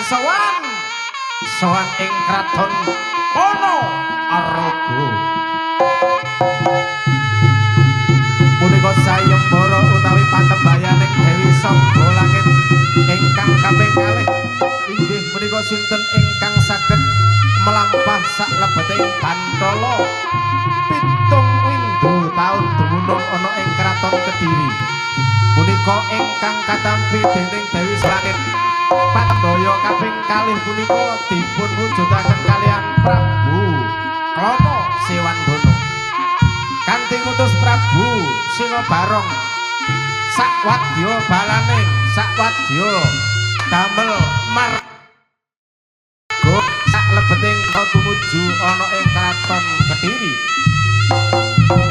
sowan ing kraton Ponorogo. Punika sayembara utawi patembayaning Dewi Sangga Langit ingkang kaping kalih inggih menika sinten ingkang saged melampah saklebeting Bantala 7 windu taun dumunung ana ing kraton Kediri. Punika ingkang katampi dening Dewi Langit Pandaya kaping kalih punika dipun wujudaken kalian Prabu Klana Sewandana kanthi ngutus Prabu Singabarong sakwadya balaning sakwadya damel marga saklebeting tumuju ana ing kraton Kediri.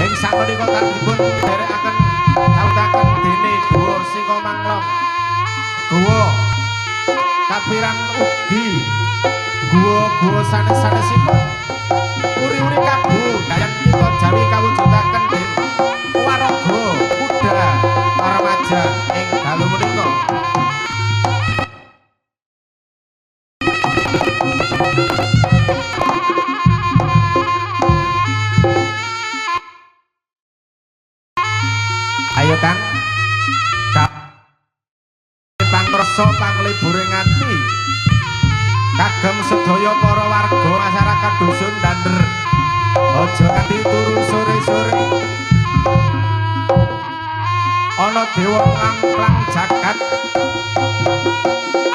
Ing sapunika kalipun derekaken kautaken dene Guwa Singamanglong, Guwa Kapiran ugi guwa-guwa sanes-sanesipun uri-uri kabu dayan kita Jawi kawujudaken den waraga kuda remaja ing dalu menika. Ayo Kang pangresa pangliburing ati kagem sedaya para warga masyarakat dusun Dander aja kanthi turu sore-sore ana dewa ngamplang jagat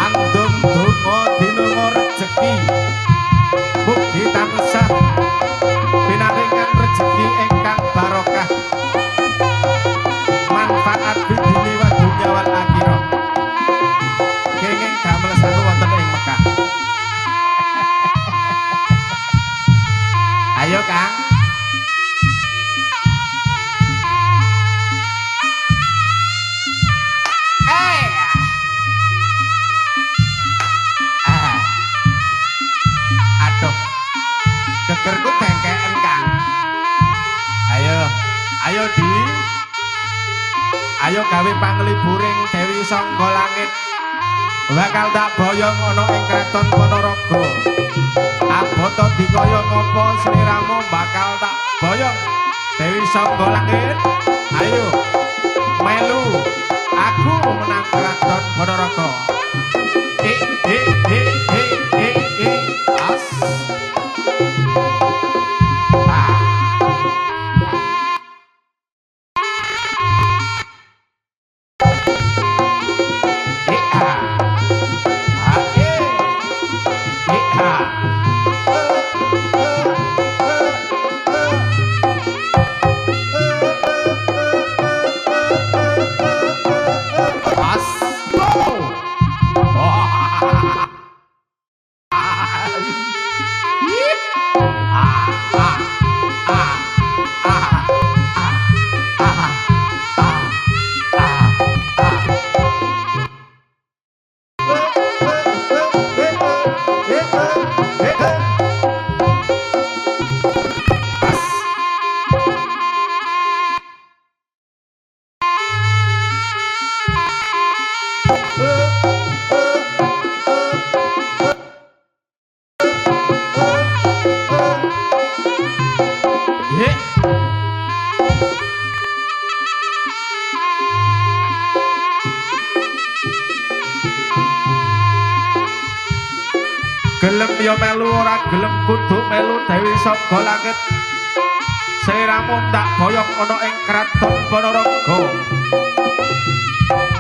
andum donga dinunga rejeki mugi tansah pinaringan rejeki ingkang barokah manfaat bidini wa dunya wal akhirah kenging damel satu wonten ing Mekah. Ayo Kang aduh gegerku bengkeken Kang. Ayo di ayo gawe pangliburing Dewi Sangga Langit bakal tak boyong ana ing kraton Ponorogo. Aboto dikaya ngopo sliramu bakal tak boyong Dewi Sangga Langit. Ayo melu aku menang kraton Ponorogo. As gelem ya melu ora gelem kudu melu Dewi Sangga Langit sliramu tak boyong ana ing kraton Ponorogo.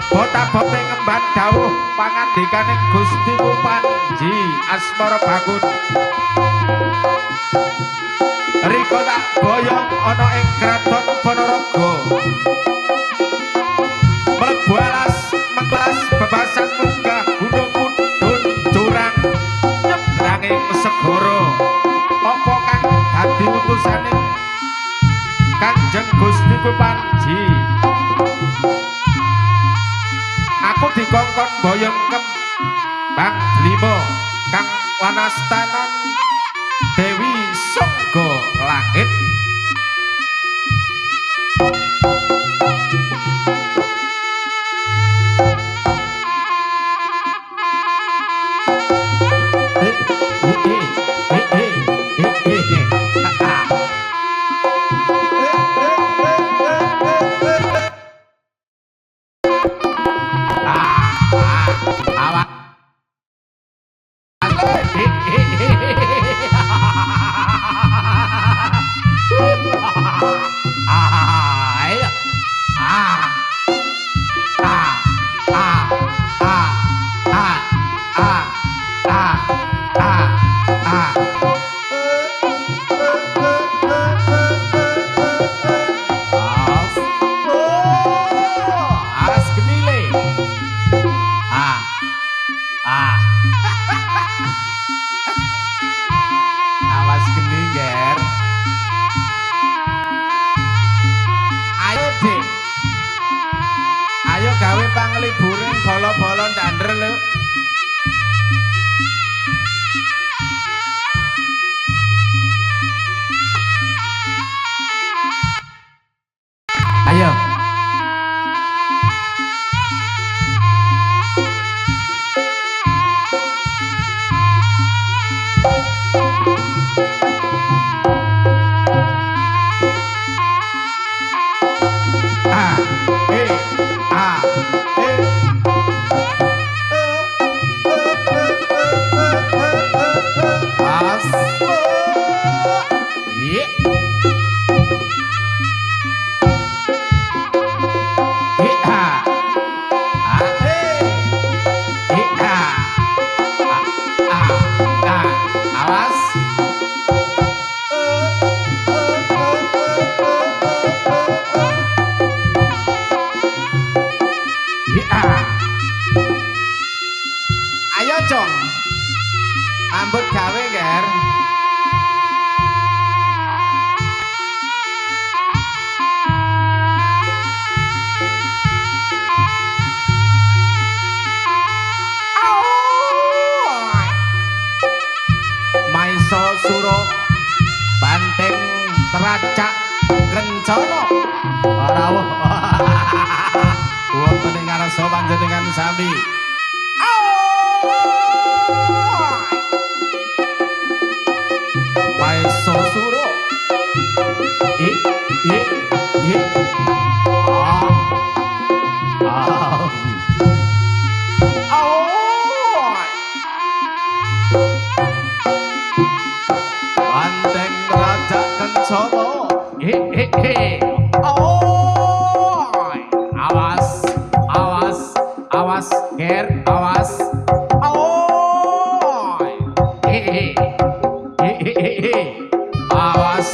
Bota-bote ngemban dawuh pangandikaning Gustiku Panji Asmara Bangun rika tak boyong ana ing kraton Ponorogo mlebu alas mengkelas bebasan munggah gunung mudhun jurang nyebranging segara apa kang dadi utusaning Kanjeng Gustiku Panji. Aku dikongkon boyong kembang lima kang wanastanan Dewi Sangga Langit. Awas geni, Ger. Ayo, Dik. Ayo gawe pangliburan bolo-bolo ndander lho. Ayo. Ayo Cong, ambut gawe Ger. Maiso suro banteng teracak kencana rawuh. Wonten ing ngarsa panjenengan sami. Maiso suro. Banteng teracak kencana. Awas, awas, awas, Ger, awas. Awas.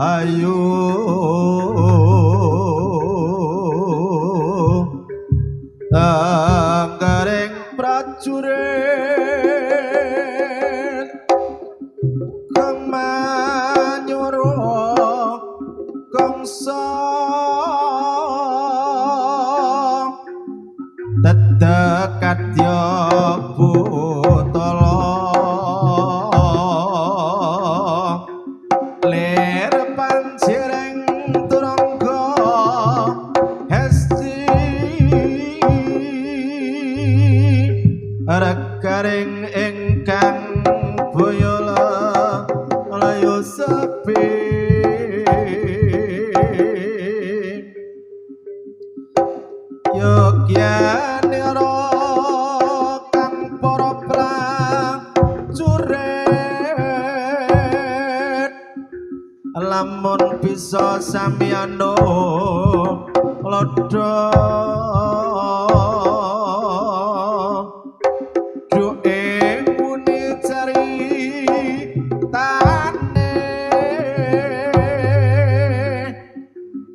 Ayu anggaring prajurit kemanyuro kongsa dedekatya butala ler pancireng turangga hesti rekaring ingkang boyola layo sepi bisa samyano lodho duwe muni cari tane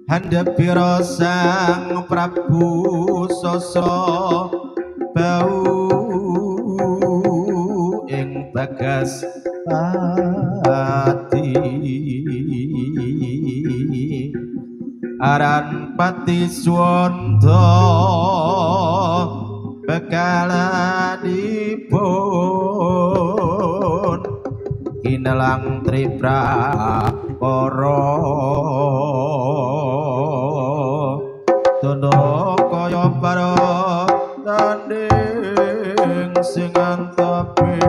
handapira sang Prabu Sasa bau ing bagas pati aran pati swanda bekalanipun kinelang triprakara tondo kaya para tanding sing antape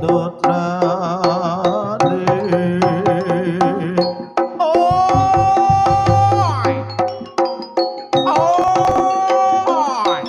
dotrane oi oi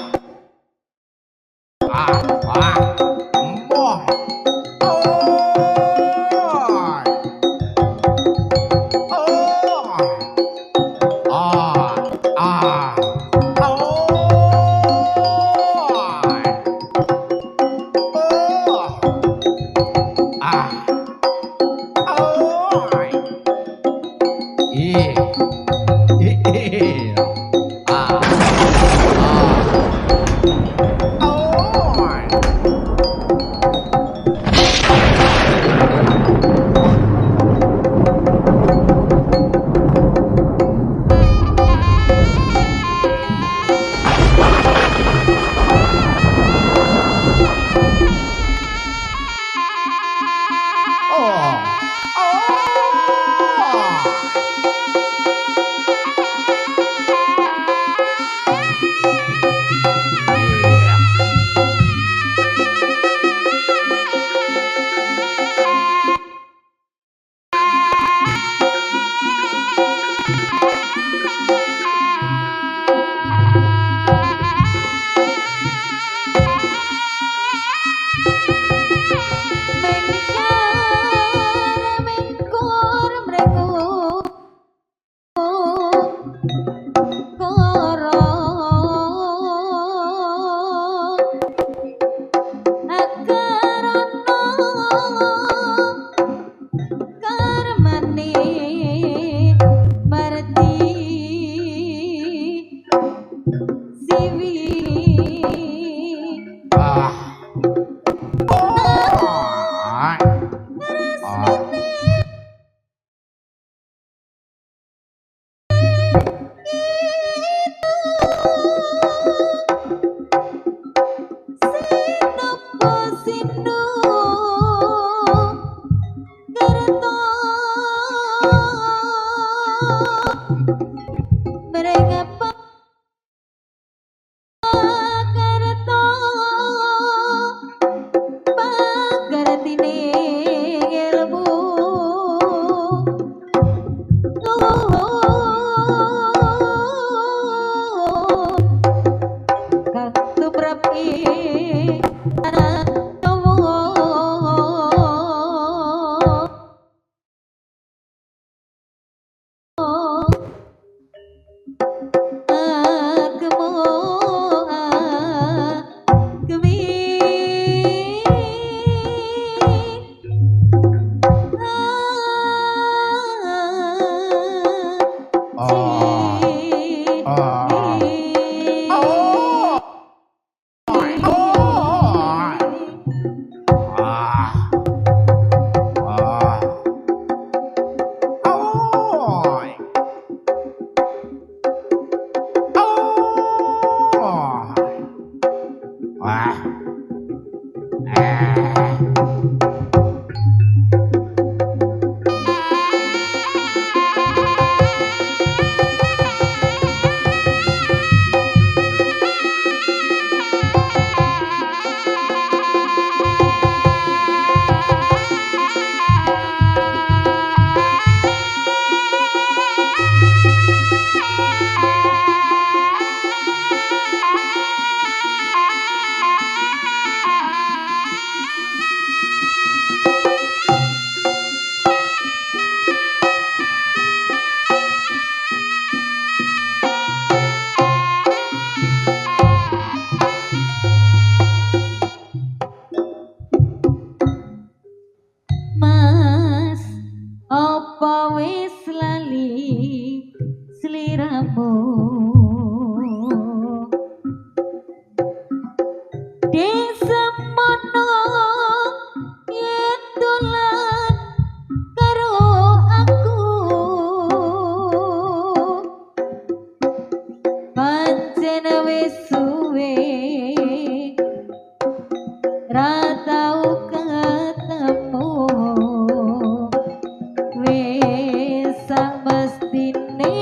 moh sliramu desemono yen dolan karo aku pancen wis suwe ra tau ketemu wis samestine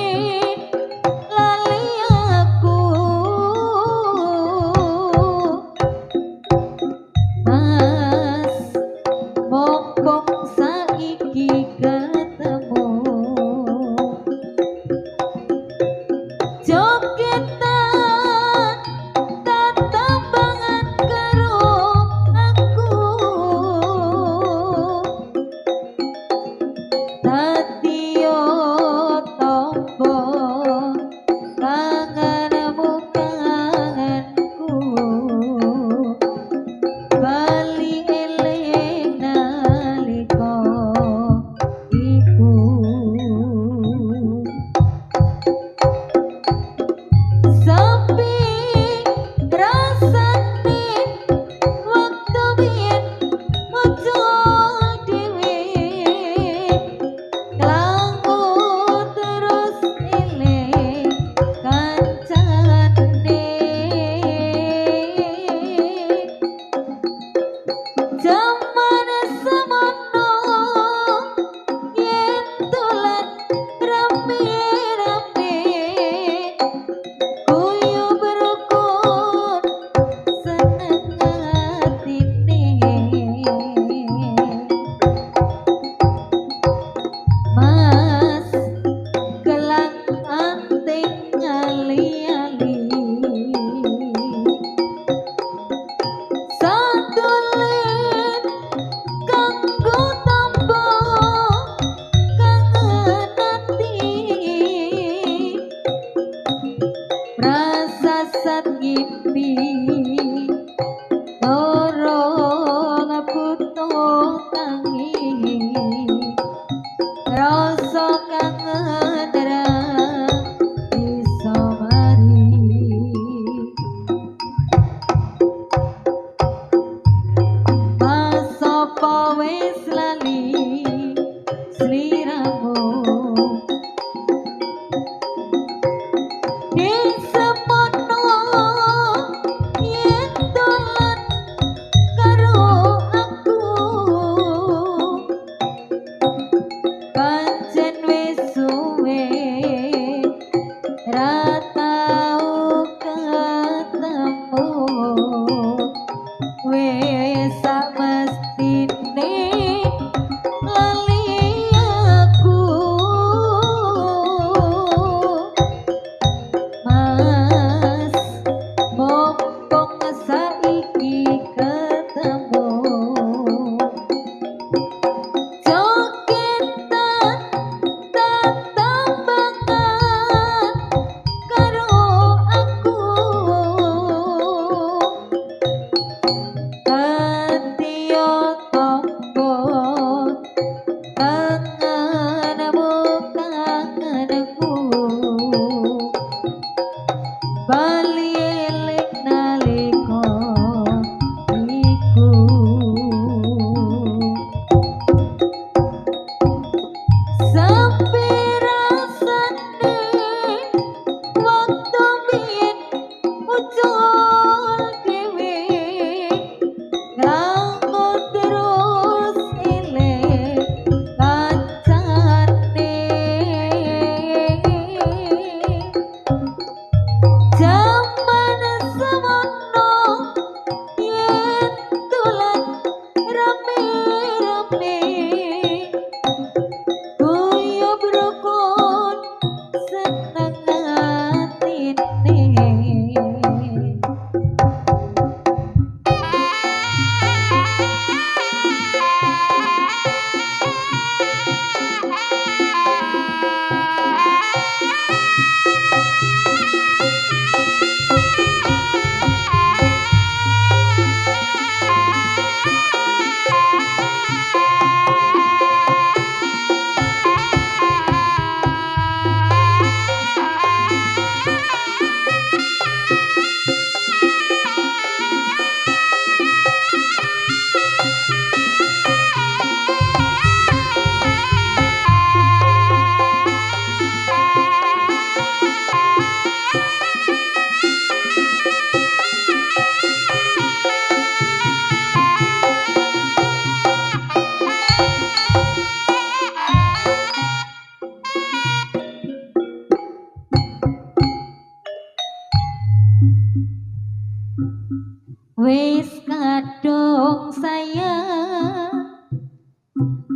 wis kadung sayang,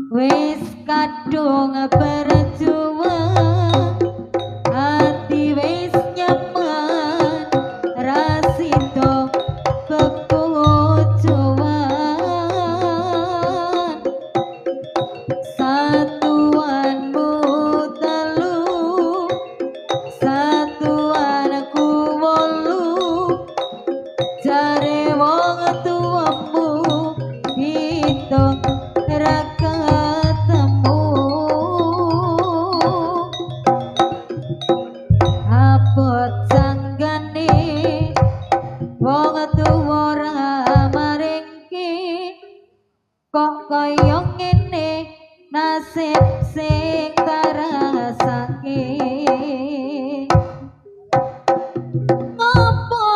wis kadung berjuang, hati wis nyaman rasito bepojoan, satuanmu telu, satuanku wolu, jare wong tuamu itu ra ketemu. Abot sanggane wong tuwa ora maringke, kok kaya ngene nasib sing tarasake. Ngopo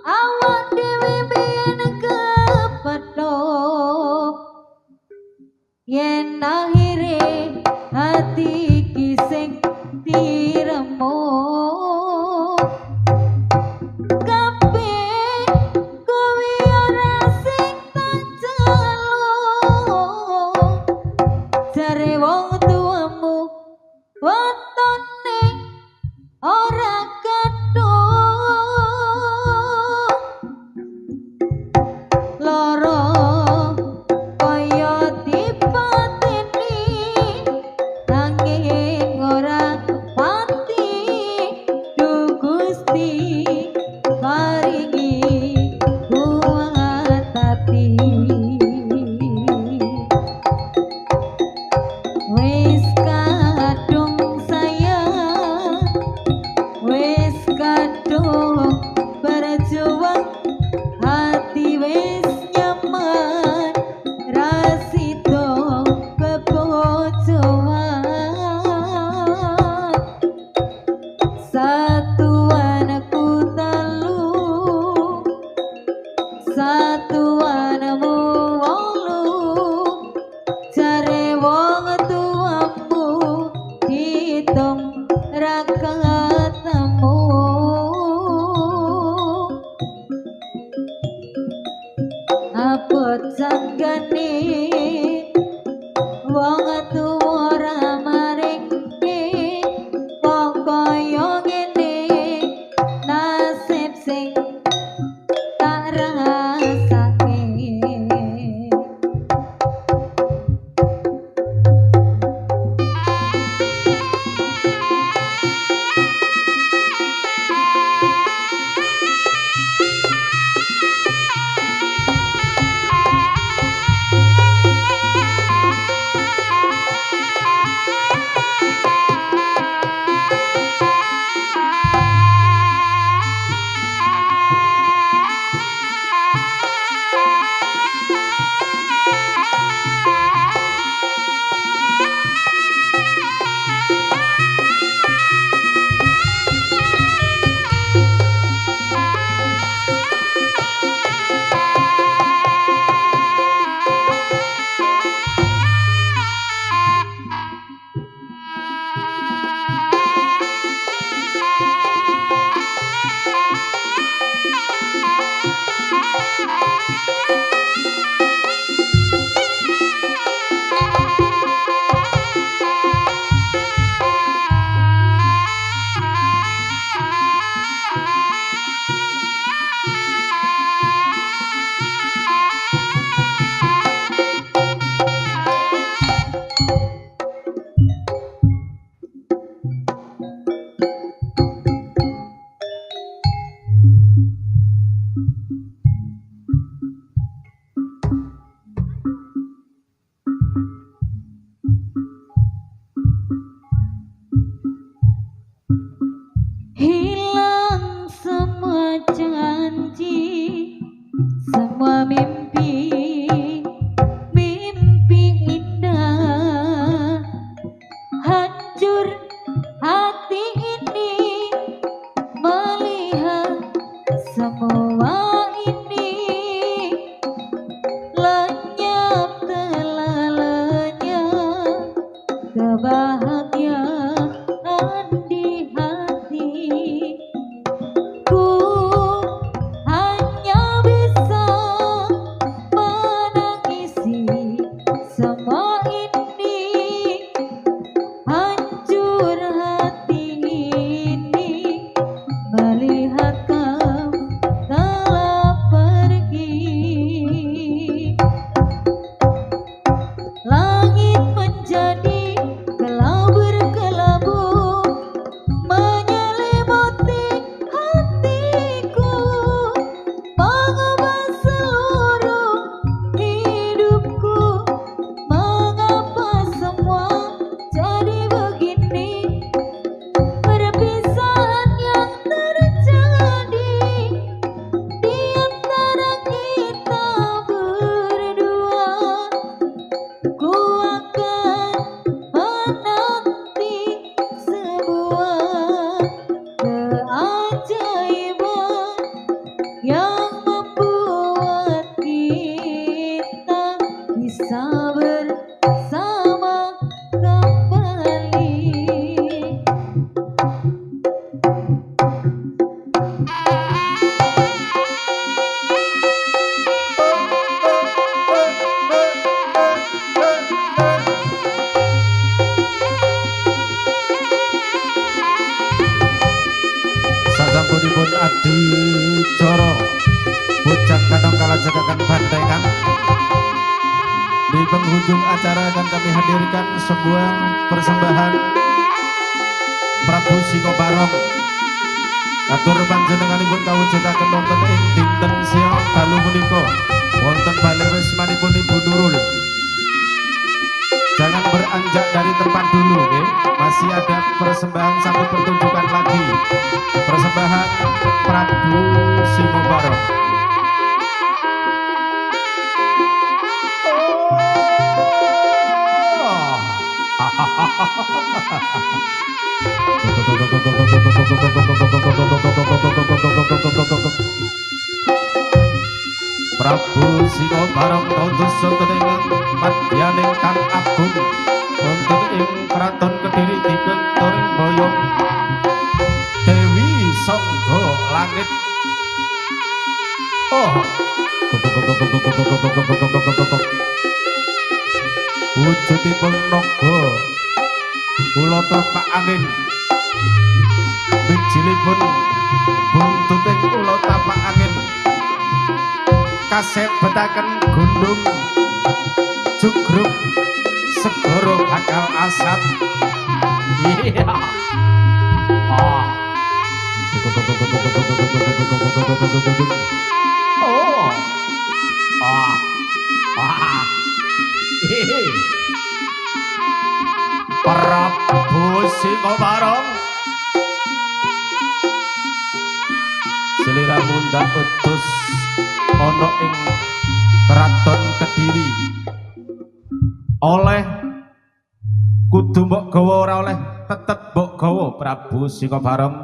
awak dhewe biyen kepethuk, yen akhire hati iki sing diremuk. Kabeh kuwi ora sing tak jaluk, jare wong tuamu wetone ora ketuk. Loro kaya dipateni nanging ora pati, duh Gusti maringi kuat ati. Wis kadung sayang, wis kadung berjuang, hati wis nyaman rasito bepojoan, satuanku telu, satuanmu wolu, jare wong tuamu hitung ra ketemu. Abot sanggane wong tuwa ora maringke, kok kaya ngene nasib sing tak rasake. keajaiban yang membuat kita bisa bersama kembali. Sasampunipun adicara bocah kanong kalajengaken bantengan di penghujung acara akan kami hadirkan sebuah persembahan Prabu Singobarong atur panjenenganipun kawujudaken wonten ing dinten siang dalu menika wonten bale wismanipun Ibu Nurul. Jangan beranjak dari tempat dulu, okay? Masih ada persembahan satu pertunjukan lagi. Persembahan Prabu Singobarong. Prabu Singobarong kados wonten ing madyaning kang agung wonten ing kraton Kediri dikentur boyong Dewi Sangga Langit. Wujudipun naga kula tepak angin bijilipun buntuting kula tapak angin kasebetaken gundung jugruk segara bakal asat. Iya. Prabu Singobarong sliramu ndak utus ana ing kraton Kediri oleh kudu mbok gawa ora oleh tetep mbok gawa. Prabu Singobarong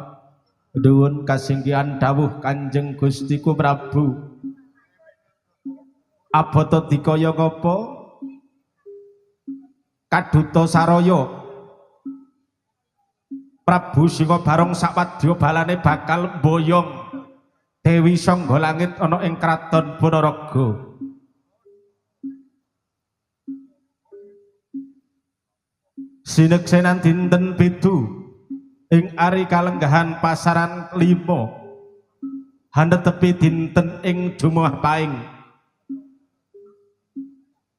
nuwun kasinggihan dawuh Kanjeng Gustiku Prabu abata dikaya ngapa kaduta saraya Prabu Singobarong sawadya balane bakal mboyong Dewi Sangga Langit ana ing kraton Ponorogo. Sineksenan dinten pitu ing ari kalenggahan pasaran 5 hanetepi dinten ing Jumuah Paing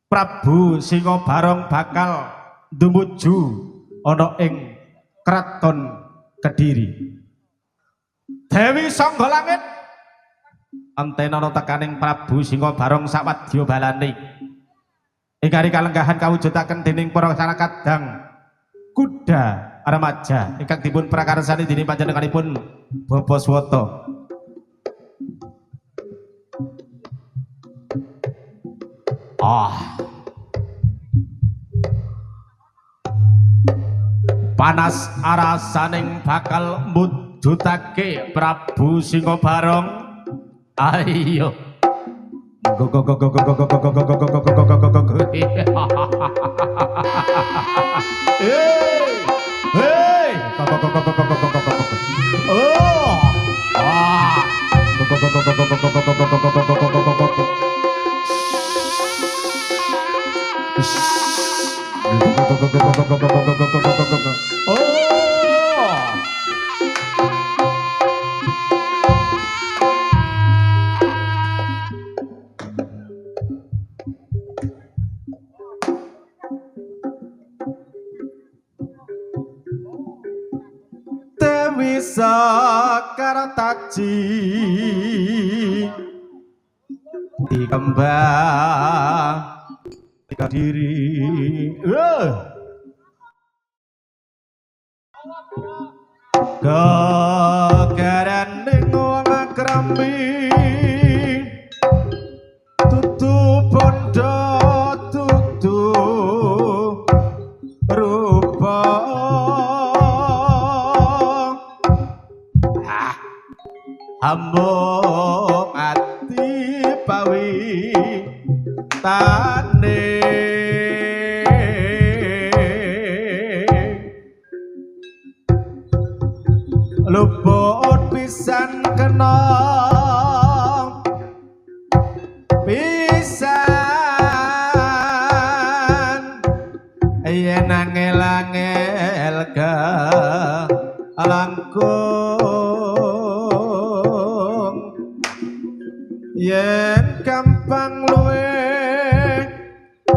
Prabu Singobarong bakal dumuju ana ing kraton Kediri. Dewi Sangga Langit antenana tekaning Prabu Singobarong sawadya balane ing ari kalenggahan kawujudaken dening para sarakadang kuda remaja ingkang dipun prakarsani dening panjenenganipun Bapak Swata. Panas arasaning bakal mujudake Prabu Singobarong. Ayo Dewi Sakartaji dikembang Kediri Gagaran ning wong akrambi tutu bondo tutu rupa ambung ati pawi tane luput pisan kena pisan yen angel-angel ka langkung yen gampang luwe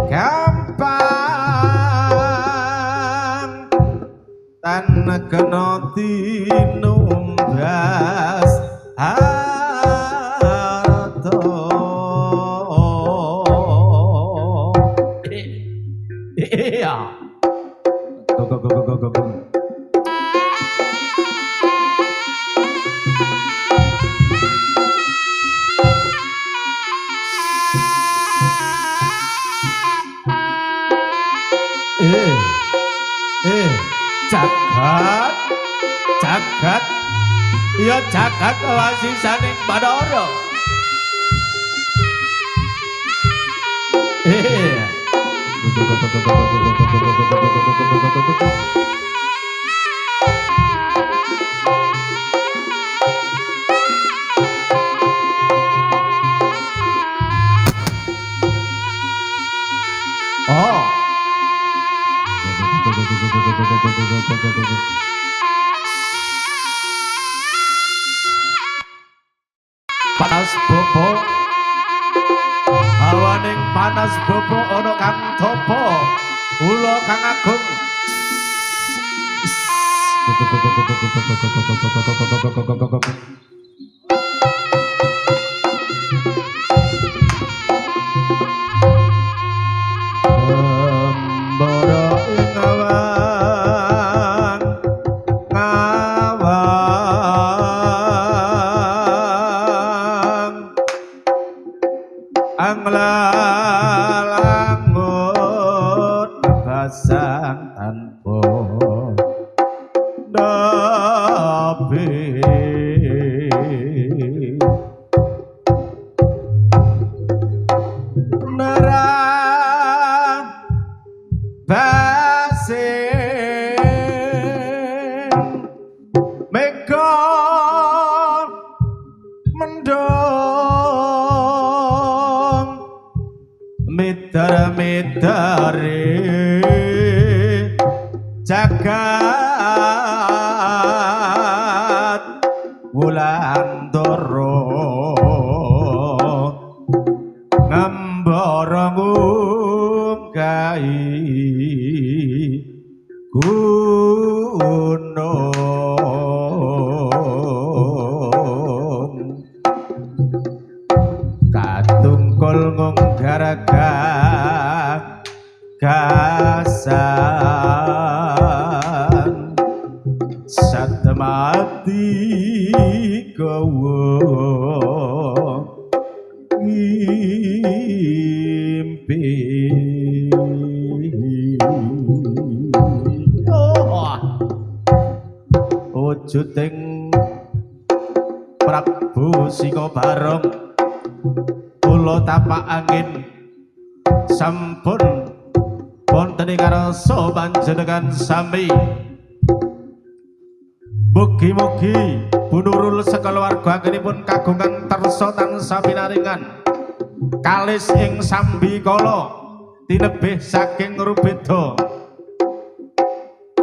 gampang tan kena tinumbas harta iya go. jagat ya jagat wasisaning Bathara panas bobo hawaning panas bobo ana kang topo ula kang agung anglalangut pasang tanpa dabe nerang basin mega mendong mitare jagat wulandara ngembara ngungkahi gunung katungkul ngunggaraga gasan satemati gawa ngimpi wujuding Prabu Sika Barong kula tapak angin sampun wonten ing karasa panjenengan sami mugi-mugi bunurul sakaluwarga anggenipun kagungan tersa tansah pinaringan kalis ing sambi kala tinebih saking rubeda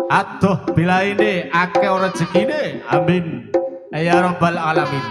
adoh bilaine akeh rezekine amin ya rabbal alamin.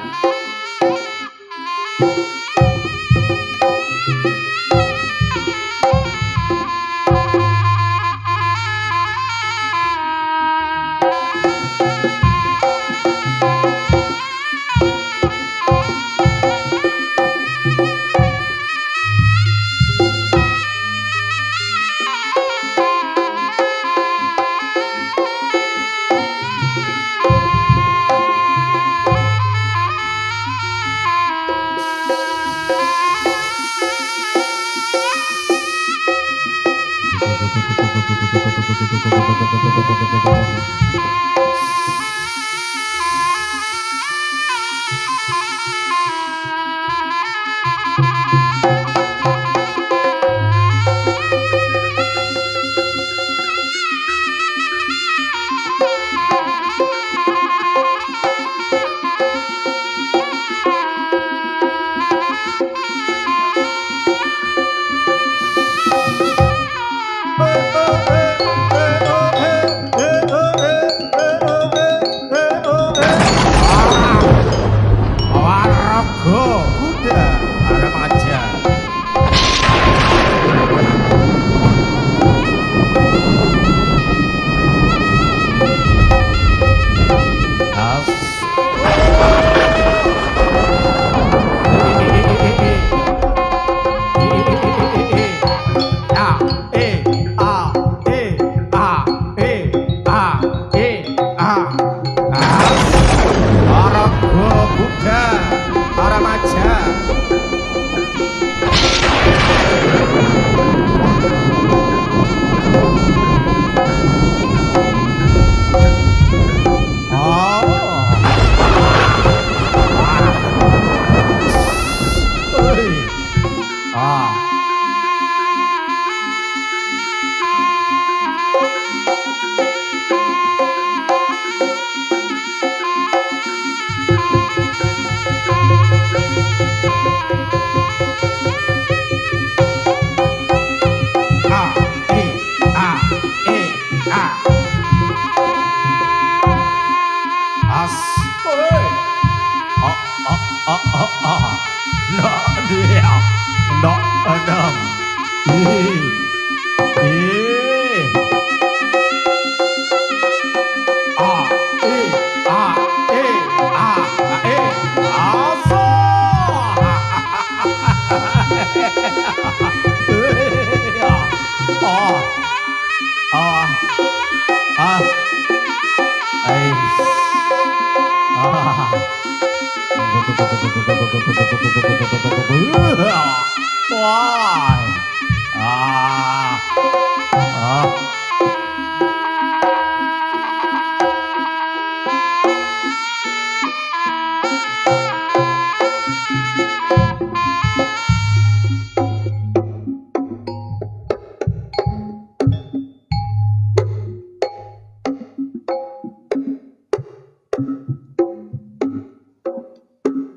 waspada para maja.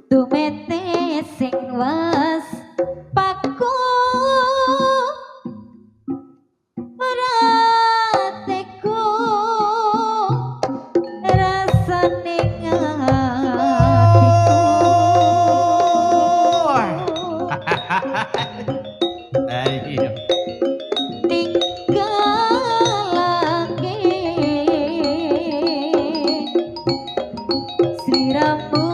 Tumete sing wes paku rateku rasane Iya. ninggalake sliramu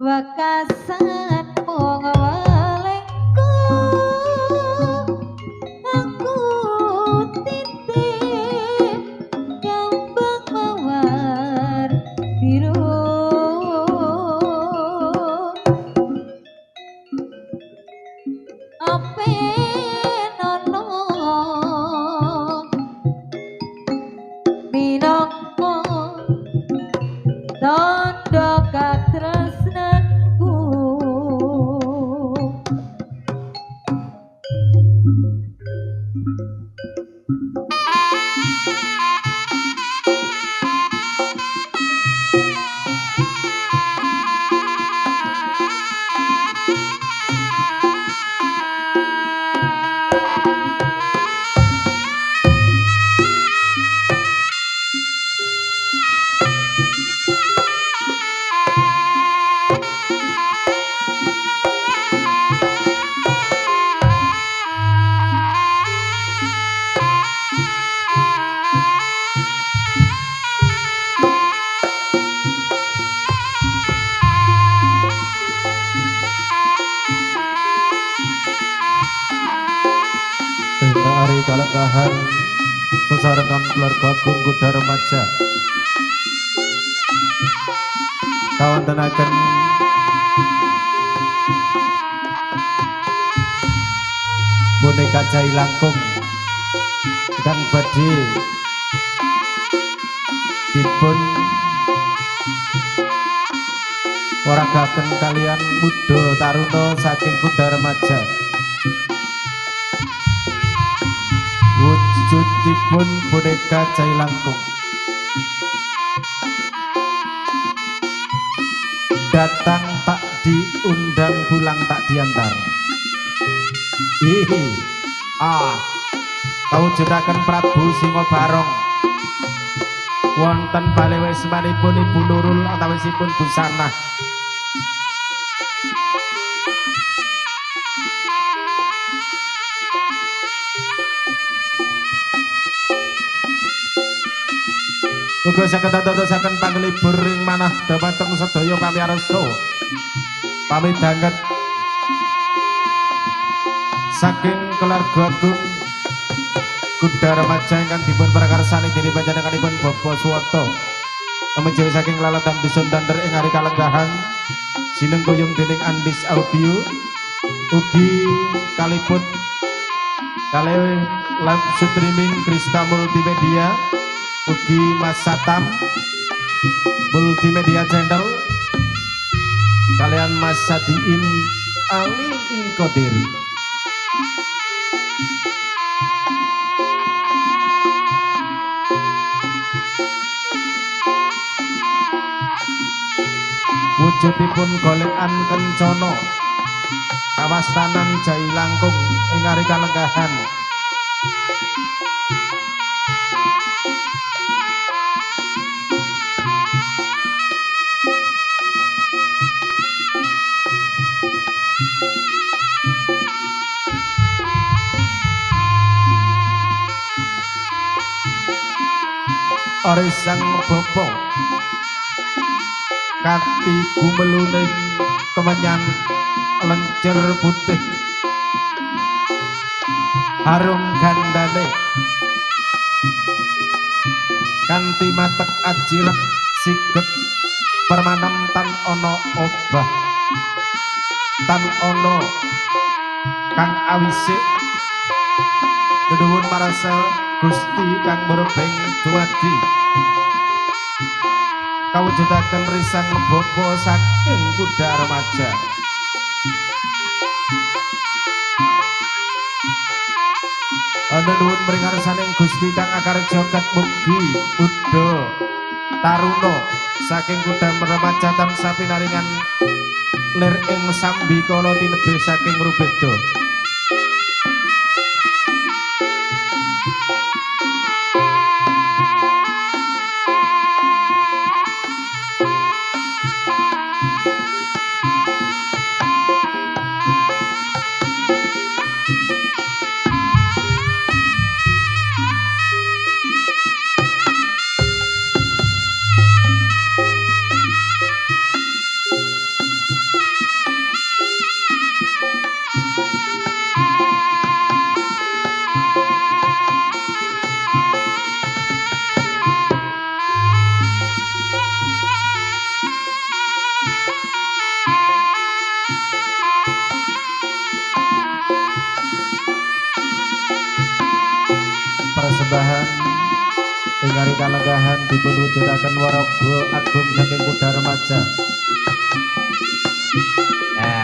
wekasan mung walengku aku titip kembang mawar biru ape nono minangka tandha katresnanku Hari kalenggahan sesarengan keluarga Gungguda remaja kawontenaken boneka Jai Langkung ingkang badhe dipun waragaken kalian muda taruna saking kuda remaja. Wujudipun boneka Jai Langkung datang tak diundang pulang tak diantar. Hihi kawujudaken Prabu Singobarong wonten bale wismanipun Ibu Nurul antawisipun busana uga saged dadosaken panglibur ing manah dhumateng sedaya pamirsa pamidhanget saking keluarga Gungguda remaja ingkang dipun prakarsani dening panjenenganipun Bapak Suwoto menawi saking laladan Dusun Dander ing hari kalenggahan sinengkuyung dening Andis Audio ugi kalipun kalih live streaming Krista Multimedia ugi Mas Satam Multimedia Channel kalian Mas Sadiin Ali Inkodir wujudipun golekan kencana kawastanan Jai Langkung ing ari kalenggahan Ari sang bapa kati gumeluning kemenyan lencer putih harum gandane kanthi matek ajirek siget permanem tan ana obah tan ana kang awisik nuwun marasel Gusti kang merebeng duadi kawujudaken risang bapa saking kuda remaja ana nuwun mringarsaning Gusti kang akarya jagat mugi uda taruna saking kuda remaja tansah pinaringan lir ing sambikala tinebih saking rubeda kari kalenggahan dipun wujudaken waraga agung saking kuda remaja. Ya.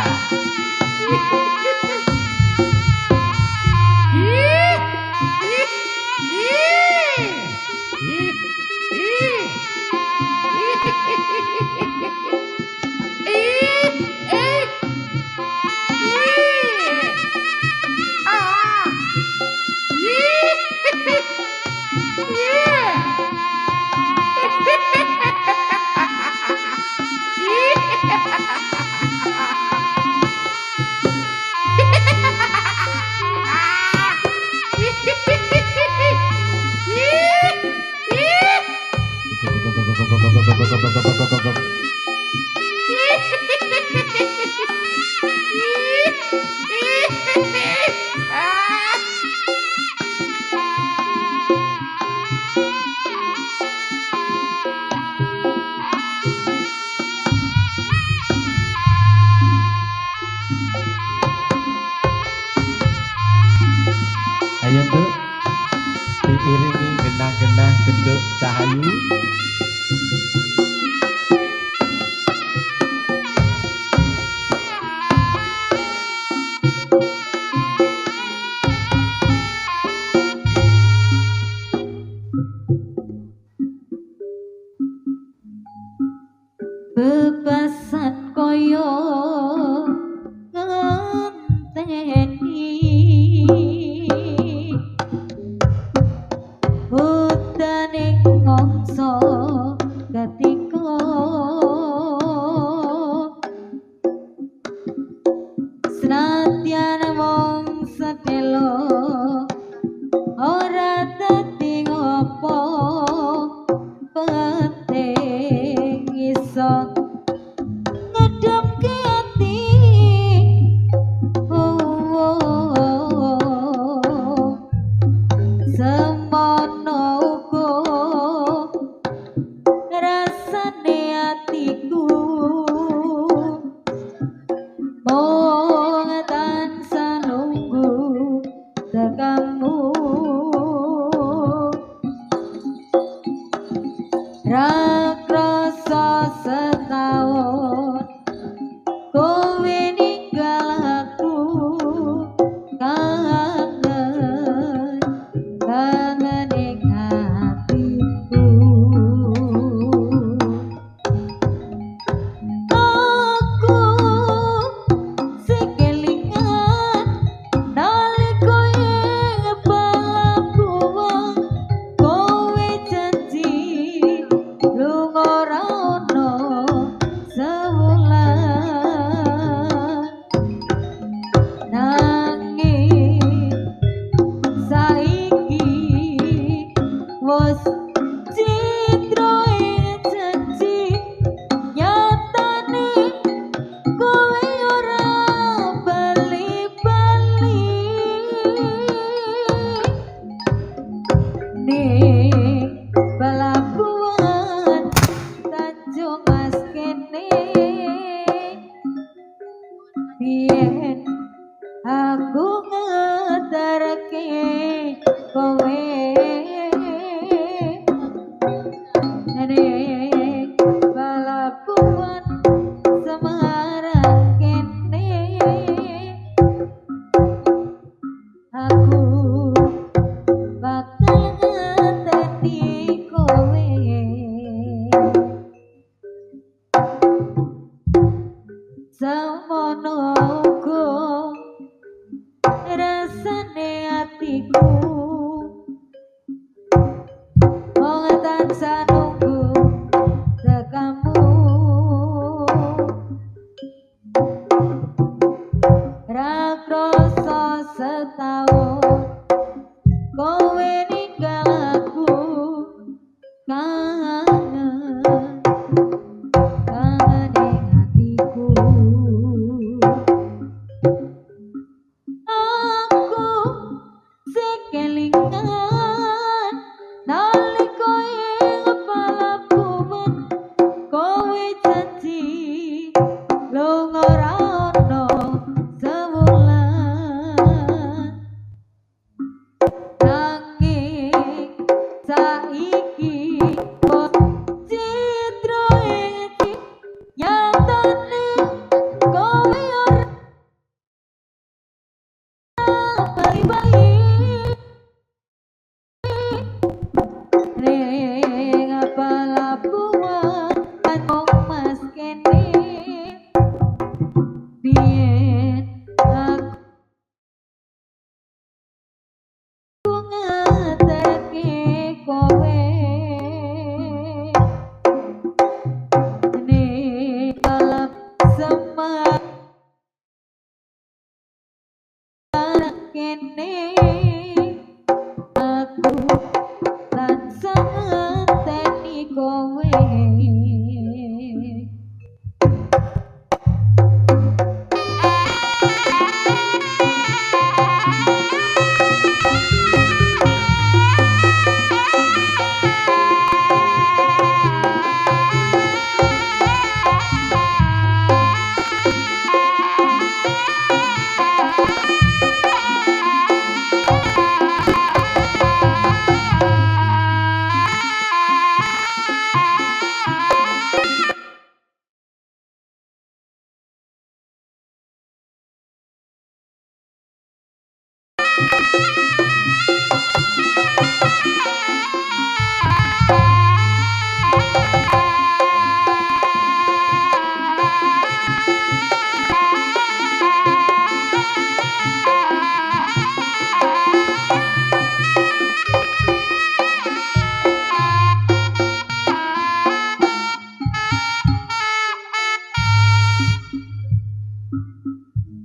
Ayo tuh diiringi genah-genah genduk cahayu. bebasan koyo ngenteni hutane mongso ketika senadyan mong sedelo ora dadi ngopo penting iso ngedamke ati semono uga rasane atiku mong tansah nunggu tekamu rakrasa setahun kowe ninggal aku kangen kangen ing hatiku aku sing kelingan nalika ing pelabuhan kowe janji lunga ora ono sewulan nanging saiki wis citroe janji nyatane kowe ora bali-bali ning pelabuhan Tanjung Mas kene biyen aku ngeterke kowe ning pelabuhan Semarang kene aku bakal ngeteni kowe semono uga rasane atiku mong tansah nunggu tekamu rakrasa setahun kowe ninggal aku kangen kangen ing hatiku aku sing kelingan nalika ing pelabuhan kowe janji lunga ora ono sewulan nanging saiki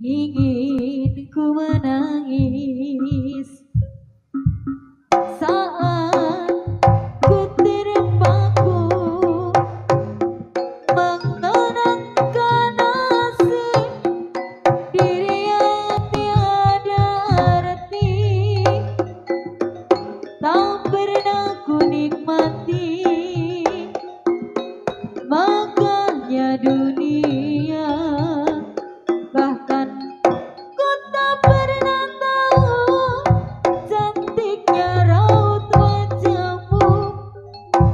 Ingin ku menangis saat ku terpaku mengenangkan nasib diri yang tiada arti, tak pernah ku nikmati megahnya dunia. Bahkan ku tak pernah tahu cantiknya raut wajahmu,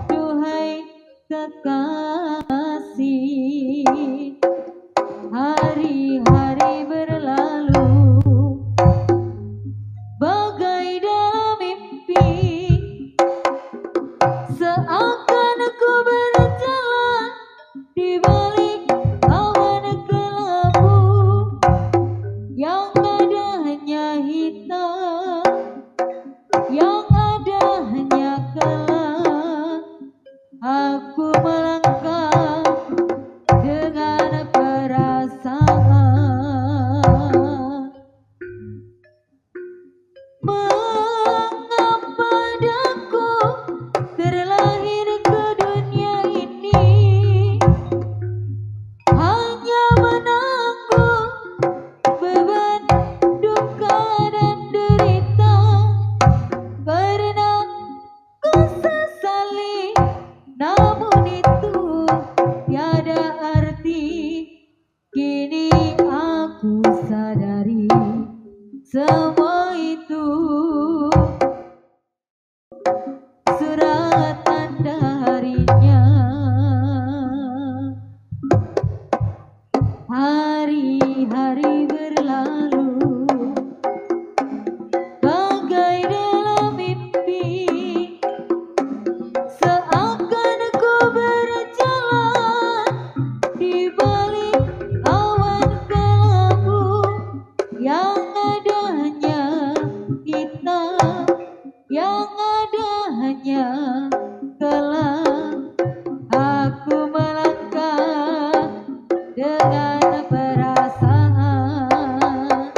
duhai kekasih. Hari-hari berlalu bagai dalam mimpi, seakan ku berjalan di balik awan kelabu yang ada hanya hitam, yang ada hanya gelap. Aku melangkah dengan perasaan, mengapa daku terlahir ke dunia ini hanya menanggung beban duka dan derita. Pernah ku sesali, namun itu tiada arti. Kini aku sadari semua itu surat tanda harinya. Hari-hari berlalu bagai dalam mimpi, seakan ku berjalan di balik awan kelabu yang ada hanya hitam, yang ada hanya gelap. Aku melangkah dengan perasaan,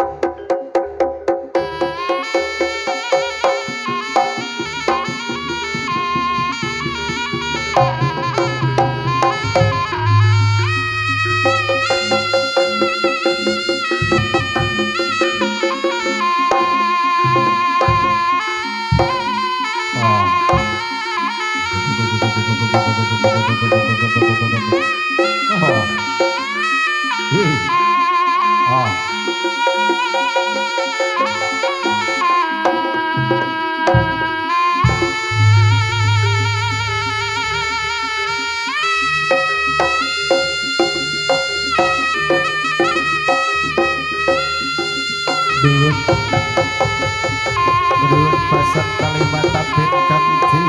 Nuwun pasang kalimat tabit kanthi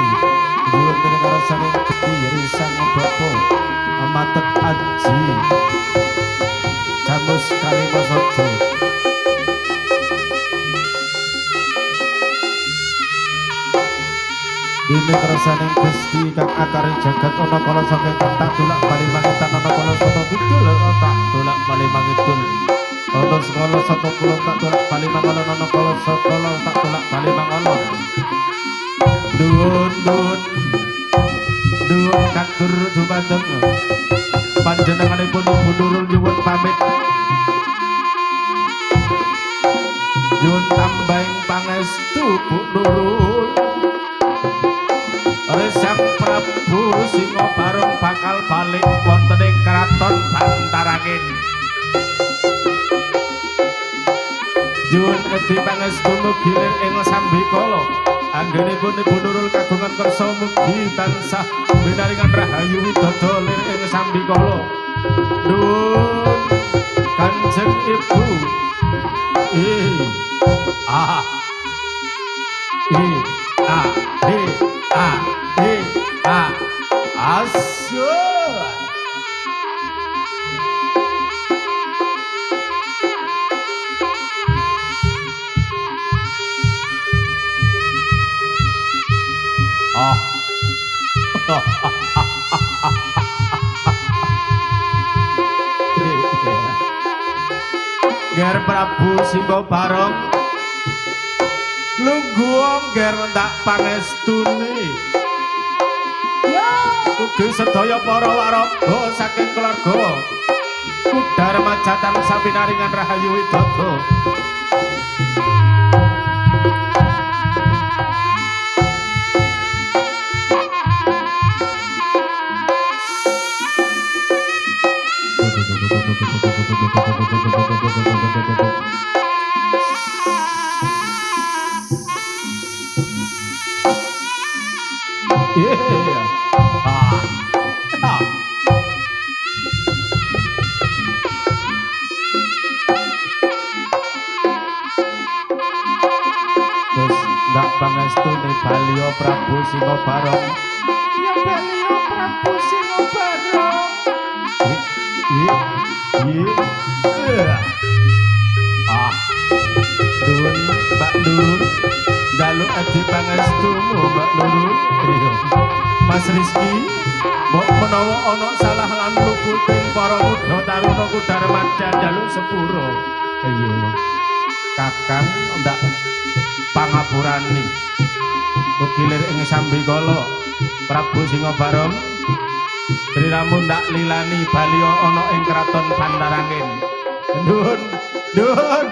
nuwun negara saking Kediri sang bapa amatet aji jamus kalimasaja. Dene kersaning Gusti kang akare jagat ana kala saking tak dolak bali mangetan ana kala saka kidul tak dolak bali mangidul. Ana sekala saka kulon tak tolak bali mangono ana kala sekala tak tolak bali mangono. Nuwun katur dumateng panjenenganipun Ibu Nurul nyuwun pamit. Nyuwun tambahing pangestu Bu Nurul. Sang Prabu Singobarong bakal balik wonten ing kraton Bantarangin. Nyuwun edi pangestu mugi lir ing sambikala anggenipun Ibu Nurul kagungan kersa mugi tansah binaringan rahayu widodо lir ing sambikala. Nuwun Kanjeng Ibu. Asyik. Ger Prabu Simba Barong lungguh ger tak pangestune ugi sedaya para waraga saking keluarga Kudar Majatang sabinaringan Rahayu Widodo. Pangestune Balya Prabu Singa Barong. Ya Balya Prabu Singa Barong. Nuwun Mbak Nurun. Njaluk adi pangestumu Mbak Nurun. Mas Rizky, mbok menawa ana salah lan luputing para muda taruna Kudar Maja njaluk sepuro. Iya. Kakang ndak pangapurani mugilir ing sambikala Prabu Singa Barong Sriramu ndak lilani Balya ana ing kraton Bantarangin. Nuwun nuwun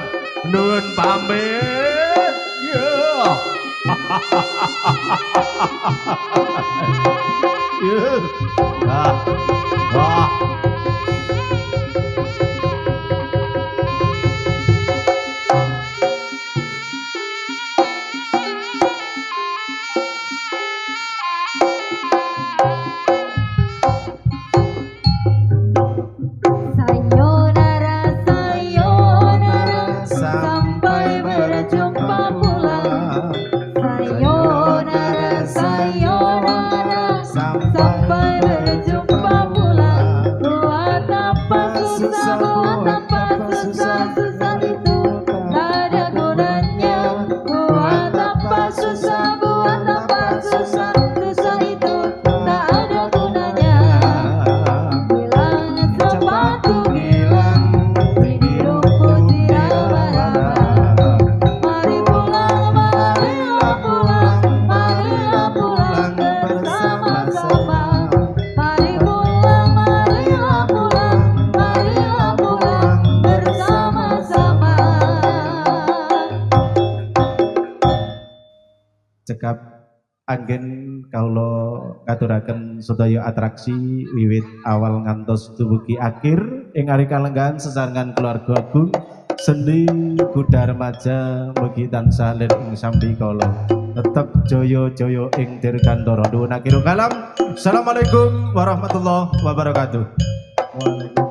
nuwun pamit ya. Wah. Cekap anggen kaula ngaturaken sedaya atraksi wiwit awal ngantos dumugi akhir ing ari kalenggahan sesarengan keluarga agung seni Kudar Maja mugi tansah lir ing sambikala tetep jaya-jaya ing dirgantara. Nuwun akhirul kalam. Assalamualaikum warahmatullahi wabarakatuh. Waalaikumsalam.